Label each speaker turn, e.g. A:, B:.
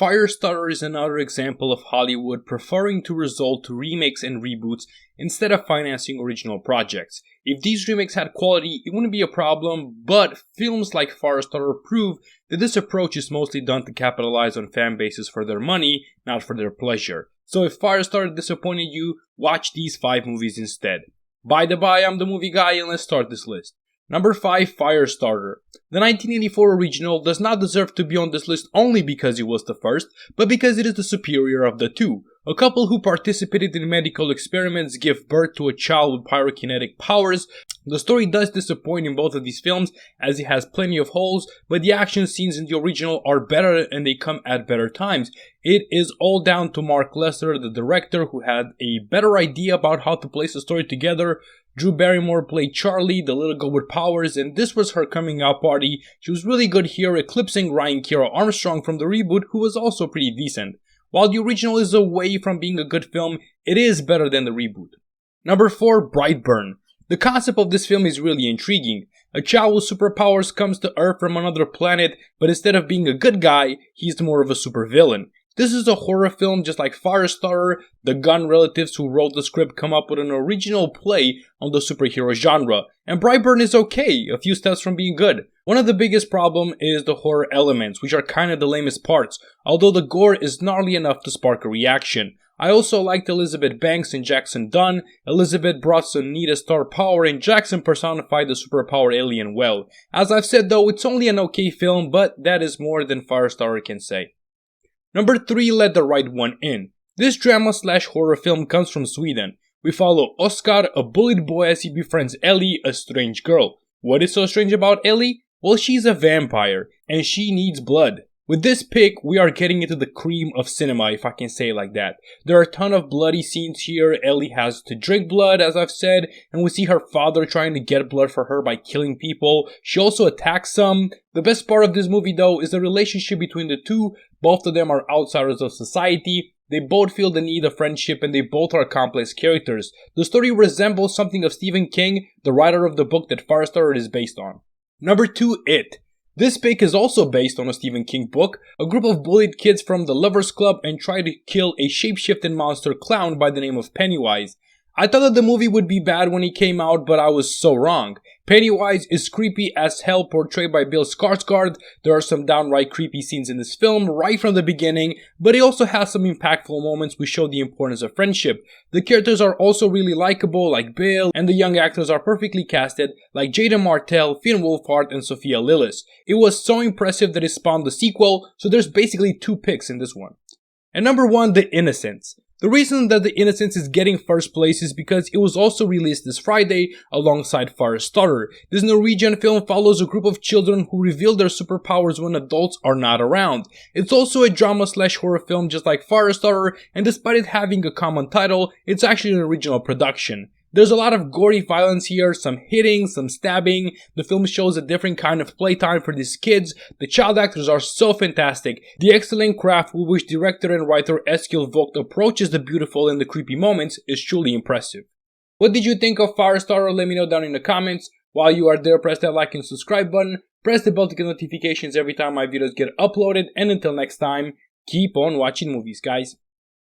A: Firestarter is another example of Hollywood preferring to resort to remakes and reboots instead of financing original projects. If these remakes had quality, it wouldn't be a problem, but films like Firestarter prove that this approach is mostly done to capitalize on fan bases for their money, not for their pleasure. So if Firestarter disappointed you, watch these 5 movies instead. By the by, I'm the movie guy and let's start this list. Number 5, Firestarter. The 1984 original does not deserve to be on this list only because it was the first, but because it is the superior of the two. A couple who participated in medical experiments give birth to a child with pyrokinetic powers. The story does disappoint in both of these films as it has plenty of holes, but the action scenes in the original are better and they come at better times. It is all down to Mark Lester, the director, who had a better idea about how to place the story together. Drew Barrymore played Charlie, the little girl with powers, and this was her coming out party. She was really good here, eclipsing Ryan Kiera Armstrong from the reboot, who was also pretty decent. While the original is away from being a good film, it is better than the reboot. Number 4, Brightburn. The concept of this film is really intriguing. A child with superpowers comes to Earth from another planet, but instead of being a good guy, he's more of a supervillain. This is a horror film just like Firestarter. The Gunn relatives who wrote the script come up with an original play on the superhero genre, and Brightburn is okay, a few steps from being good. One of the biggest problems is the horror elements, which are kinda the lamest parts, although the gore is gnarly enough to spark a reaction. I also liked Elizabeth Banks and Jackson Dunn. Elizabeth brought some neat star power and Jackson personified the superpower alien well. As I've said though, it's only an okay film, but that is more than Firestarter can say. Number 3, Let the Right One In. This drama/horror film comes from Sweden. We follow Oscar, a bullied boy, as he befriends Ellie, a strange girl. What is so strange about Ellie? Well, she's a vampire, and she needs blood. With this pick, we are getting into the cream of cinema, if I can say it like that. There are a ton of bloody scenes here. Ellie has to drink blood, as I've said, and we see her father trying to get blood for her by killing people. She also attacks some. The best part of this movie, though, is the relationship between the two. Both of them are outsiders of society. They both feel the need of friendship and they both are complex characters. The story resembles something of Stephen King, the writer of the book that Firestarter is based on. Number 2, It. This pick is also based on a Stephen King book. A group of bullied kids from the Lovers Club and try to kill a shapeshifting monster clown by the name of Pennywise. I thought that the movie would be bad when it came out, but I was so wrong. Pennywise is creepy as hell, portrayed by Bill Skarsgård. There are some downright creepy scenes in this film right from the beginning, but it also has some impactful moments which show the importance of friendship. The characters are also really likable, like Bill, and the young actors are perfectly casted, like Jaden Martell, Finn Wolfhard, and Sophia Lillis. It was so impressive that it spawned the sequel, so there's basically 2 picks in this one. And number 1, The Innocents. The reason that The Innocents is getting first place is because it was also released this Friday alongside Firestarter. This Norwegian film follows a group of children who reveal their superpowers when adults are not around. It's also a drama/horror film just like Firestarter, and despite it having a common title, it's actually an original production. There's a lot of gory violence here, some hitting, some stabbing. The film shows a different kind of playtime for these kids. The child actors are so fantastic. The excellent craft with which director and writer Eskil Vogt approaches the beautiful and the creepy moments is truly impressive. What did you think of Firestarter? Let me know down in the comments. While you are there, press that like and subscribe button. Press the bell to get notifications every time my videos get uploaded. And until next time, keep on watching movies, guys.